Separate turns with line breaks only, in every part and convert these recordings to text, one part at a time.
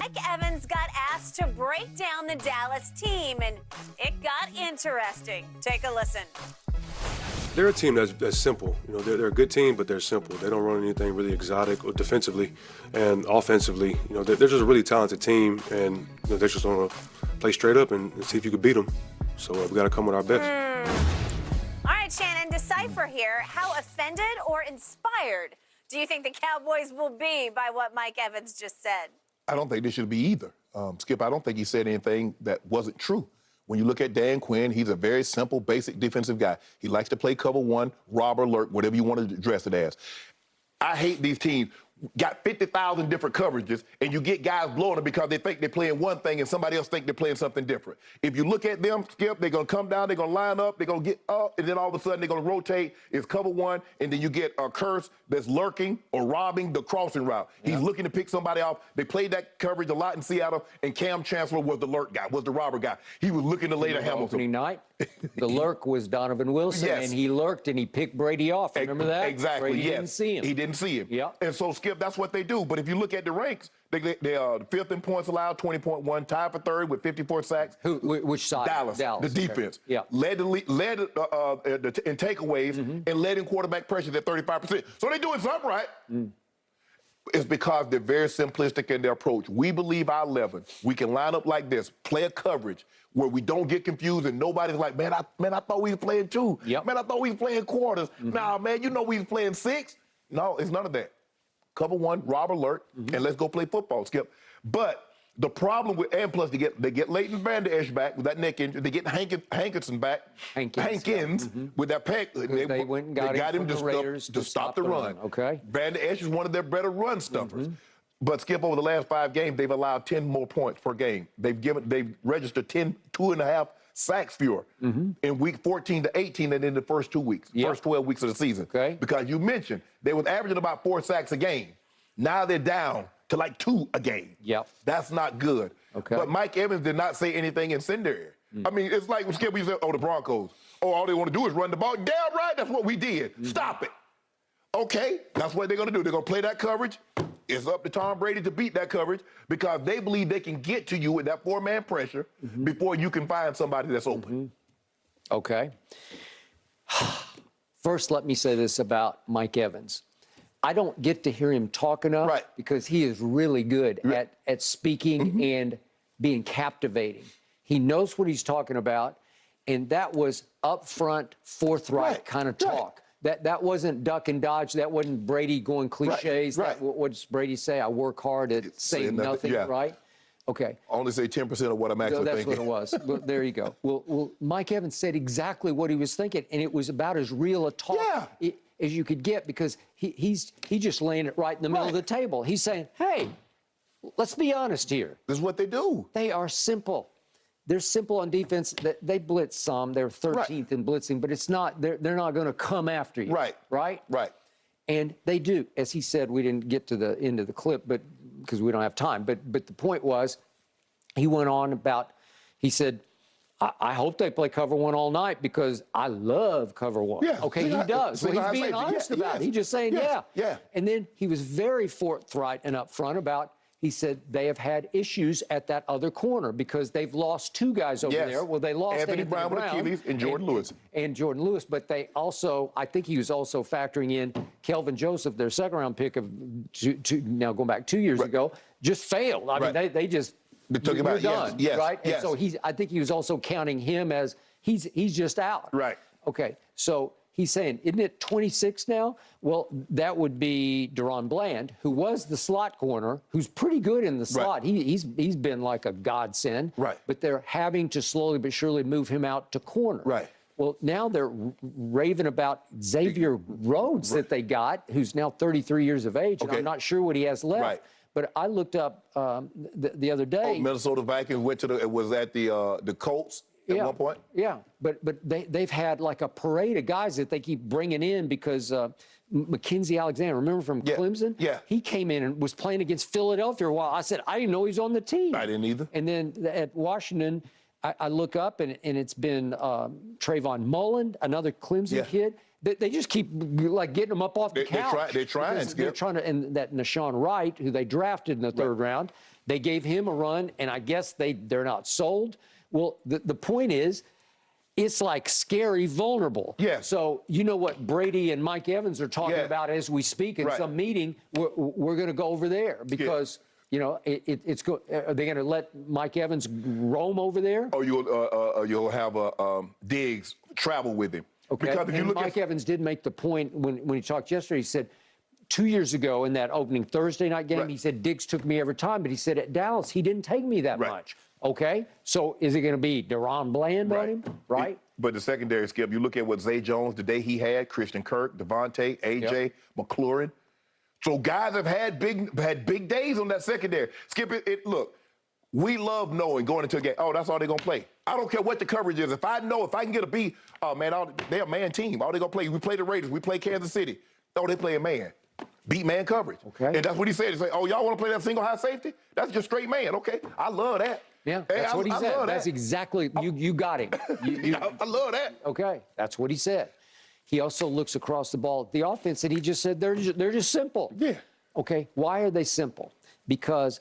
Mike Evans got asked to break down the Dallas team, and it got interesting. Take a listen.
They're a team that's simple. You know, they're a good team, but they're simple. They don't run anything really exotic or defensively and offensively. You know, they're just a really talented team, and you know, they're just going to play straight up and see if you can beat them. So we got to come with our best.
All right, Shannon, decipher here. How offended or inspired do you think the Cowboys will be by what Mike Evans just said?
I don't think they should be either. Skip, I don't think he said anything that wasn't true. When you look at Dan Quinn, he's a very simple, basic defensive guy. He likes to play cover one, rob or lurk, whatever you want to address it as. I hate these teams. Got 50,000 different coverages, and you get guys blowing them because they think they're playing one thing and somebody else think they're playing something different. If you look at them, Skip, they're going to come down, they're going to line up, they're going to get up, and then all of a sudden they're going to rotate. It's cover one, and then you get a Curse that's lurking or robbing the crossing route. He's looking to pick somebody off. They played that coverage a lot in Seattle, and Cam Chancellor was the lurk guy, was the robber guy. He was looking to lay to Hamilton.
Opening night, the lurk was Donovan Wilson, and he lurked and he picked Brady off. Remember that?
Exactly,
Brady didn't see him.
He didn't see him.
Yeah.
And so, Skip, that's what they do. But if you look at the ranks, they are fifth in points allowed, 20.1, tied for third with 54 sacks.
Which side?
Dallas, the defense.
Okay. Yeah.
Led in takeaways and led in quarterback pressure at 35%. So they're doing something right. It's because they're very simplistic in their approach. We believe our 11. We can line up like this, play a coverage where we don't get confused and nobody's like, man, I thought we was playing two.
Yep.
Man, I thought we was playing quarters. Nah, man, you know we was playing six. No, it's none of that. Cover one, rob alert, and let's go play football, Skip. But the problem with, and plus they get Leighton Vander Esch back with that neck injury. They get Hankinson back. Hankins with that peg.
They went and got him
to stop the run.
Okay.
Vander Esch is one of their better run stuffers. But Skip, over the last 5 games, they've allowed 10 more points per game. They've registered 2.5 sacks fewer in week 14 to 18 and in the first 2 weeks, first 12 weeks of the season.
Okay.
Because you mentioned they was averaging about 4 sacks a game. Now they're down to like 2 a game.
Yep.
That's not good.
Okay.
But Mike Evans did not say anything incendiary. I mean, it's like when Skip, we said, oh, the Broncos. Oh, all they want to do is run the ball. Damn right, that's what we did. Stop it. Okay, that's what they're going to do. They're going to play that coverage. It's up to Tom Brady to beat that coverage because they believe they can get to you with that 4-man pressure before you can find somebody that's open.
Okay. First, let me say this about Mike Evans. I don't get to hear him talk enough because he is really good at speaking and being captivating. He knows what he's talking about, and that was upfront, forthright kind of talk. That wasn't duck and dodge. That wasn't Brady going cliches. What does Brady say? I work hard at saying nothing, right? Okay.
Only say 10% of what I'm actually
that's
thinking.
That's what it was. Well, there you go. Well, Mike Evans said exactly what he was thinking, and it was about as real a talk as you could get because he's just laying it right in the middle of the table. He's saying, hey, let's be honest here.
This is what they do.
They are simple. They're simple on defense. They blitz some. They're 13th in blitzing, but it's not. They're not going to come after you. Right. And they do, as he said. We didn't get to the end of the clip, but because we don't have time. But the point was, he went on about. He said, I hope they play cover one all night because I love cover one.
Yeah,
okay, he does. So he's being honest about it. He's just saying, yeah. And then he was very forthright and upfront about. He said they have had issues at that other corner because they've lost 2 guys over there. Well, they lost
Anthony Brown with Achilles and Jordan Lewis.
And Jordan Lewis, but they also, I think he was also factoring in Kelvin Joseph, their second-round pick of now going back 2 years ago, just failed. I mean, they just
took him out.
Done, right? And so I think he was also counting him as he's just out.
Right.
Okay, so he's saying, isn't it 26 now? Well, that would be Deron Bland, who was the slot corner, who's pretty good in the slot. He's been like a godsend. But they're having to slowly but surely move him out to corner. Well, now they're raving about Xavier Rhodes that they got, who's now 33 years of age, and I'm not sure what he has left. But I looked up the other day.
Minnesota Vikings was at the Colts. At one point?
Yeah, but they've had like a parade of guys that they keep bringing in because Mackenzie Alexander, remember from Clemson?
Yeah.
He came in and was playing against Philadelphia a while. I said, I didn't know he was on the team.
I didn't either.
And then at Washington, I look up and it's been Trayvon Mullen, another Clemson kid. They just keep like getting them up off the couch.
They're trying.
They're trying to, and that Nashawn Wright, who they drafted in the third round, They gave him a run, and I guess they're not sold. Well, the point is, it's like scary, vulnerable.
Yeah.
So you know what Brady and Mike Evans are talking about as we speak in some meeting. We're going to go over there because you know are they going to let Mike Evans roam over there?
Or you'll have Diggs travel with him.
Okay.
Because if you
and
look
Mike Evans did make the point when he talked yesterday. He said 2 years ago in that opening Thursday night game, he said Diggs took me every time, but he said at Dallas he didn't take me that much. Okay, so is it going to be DeRon Bland on him, right?
But the secondary, Skip, you look at what Zay Jones, the day he had, Christian Kirk, Devontae, AJ, McLaurin. So guys have had big days on that secondary. Skip, look, we love knowing going into a game, oh, that's all they're going to play. I don't care what the coverage is. If I can get a B, oh, man, they're a man team. All they're going to play, we play the Raiders, we play Kansas City. Oh, they play a man. Beat man coverage. Okay. And that's what he said. He's like, oh, y'all want to play that single high safety? That's just straight man. Okay, I love that.
Yeah, that's what he said. That's exactly, you got him.
I love that.
Okay, that's what he said. He also looks across the ball at the offense, and he just said they're just simple. Yeah. Okay, why are they simple? Because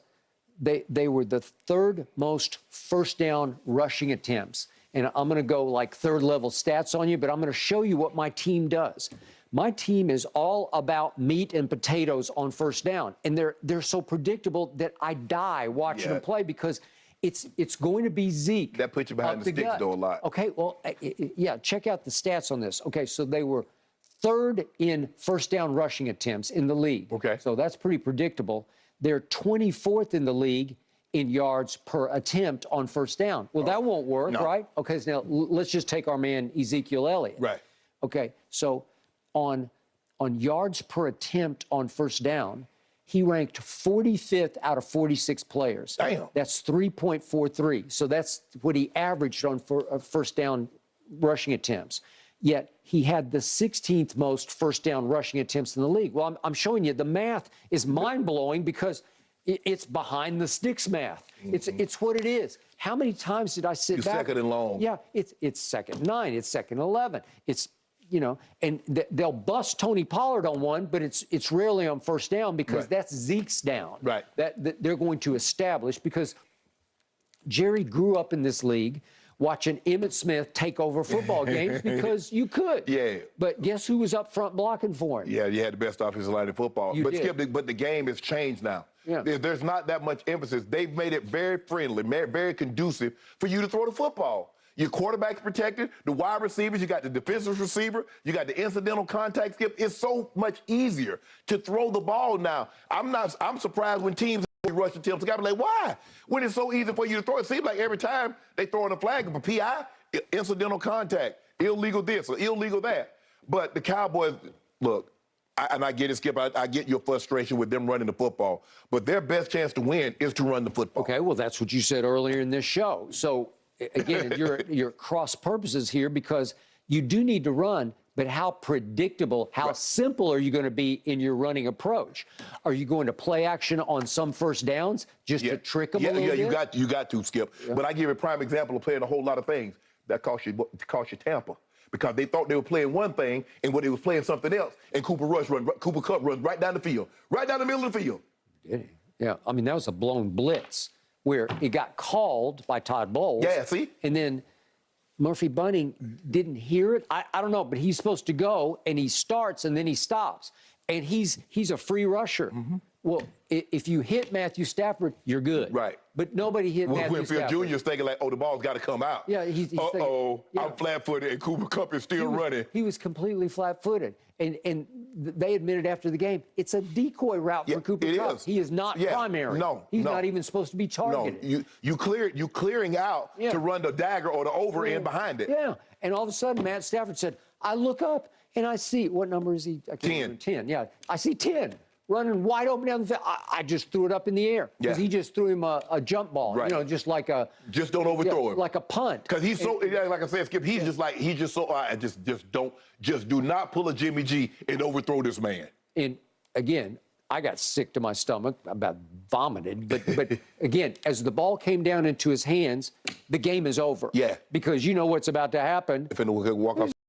they were the third most first down rushing attempts. And I'm going to go like third level stats on you, but I'm going to show you what my team does. My team is all about meat and potatoes on first down, and they're so predictable that I die watching them play because it's going to be Zeke.
That puts you behind the sticks, though, a lot.
Okay, well, yeah, check out the stats on this. Okay, so they were third in first down rushing attempts in the league. Okay. So that's pretty predictable. They're 24th in the league in yards per attempt on first down. Well, that won't work, right? Okay, so now let's just take our man Ezekiel Elliott. Right. Okay, so on yards per attempt on first down, he ranked 45th out of 46 players. Damn. That's 3.43. So that's what he averaged on first down rushing attempts. Yet he had the 16th most first down rushing attempts in the league. Well, I'm showing you the math is mind-blowing because it's behind the sticks math. It's what it is. How many times did I sit back?
Second and long.
Yeah, it's second 9, it's second 11. It's, you know, and they'll bust Tony Pollard on one, but it's rarely on first down because that's Zeke's down. Right. That they're going to establish because Jerry grew up in this league watching Emmitt Smith take over football games because you could. Yeah. But guess who was up front blocking for him?
Yeah, you had the best offensive line in football.
You did.
Skip, but the game has changed now. Yeah. There's not that much emphasis. They've made it very friendly, very conducive for you to throw the football. Your quarterback's protected, the wide receivers, you got the defensive receiver, you got the incidental contact, Skip. It's so much easier to throw the ball now. I'm surprised when teams rush the attempts. Got to be like, why? When it's so easy for you to throw, it seems like every time they throw in a flag for PI, incidental contact, illegal this or illegal that. But the Cowboys, look, I get it, Skip. I get your frustration with them running the football. But their best chance to win is to run the football.
Okay, well, that's what you said earlier in this show. So, again, you're cross purposes here because you do need to run, but how predictable, how simple are you going to be in your running approach? Are you going to play action on some first downs just to trick them a little bit?
Yeah, you got to, Skip. But I give you a prime example of playing a whole lot of things. That cost you Tampa. Because they thought they were playing one thing and when they was playing something else, and Cooper Kupp runs right down the field, right down the middle of the field.
Did he? Yeah, I mean, that was a blown blitz where it got called by Todd Bowles.
Yeah, see?
And then Murphy Bunting didn't hear it. I don't know, but he's supposed to go, and he starts, and then he stops. And he's a free rusher. Well, if you hit Matthew Stafford, you're good. Right. But nobody hit Matthew Stafford.
Winfield Jr. is thinking like, oh, the ball's got to come out.
Yeah, he's thinking,
I'm flat-footed, and Cooper Kupp is still running.
He was completely flat-footed. And they admitted after the game, it's a decoy route for Cooper Kupp. He is not primary.
No,
He's not even supposed to be targeted.
No, you clearing out to run the dagger or the over end behind it.
Yeah, and all of a sudden, Matt Stafford said, I look up, and I see, what number is he? I can't remember. 10, yeah. I see 10. Running wide open down the field. I just threw it up in the air because he just threw him a jump ball, you know, just like a.
Just don't overthrow him.
Like a punt.
Because he's so, like I said, Skip, he's just so, just do not pull a Jimmy G and overthrow this man.
And again, I got sick to my stomach, about vomited. But again, as the ball came down into his hands, the game is over. Yeah. Because you know what's about to happen.
If it walk off.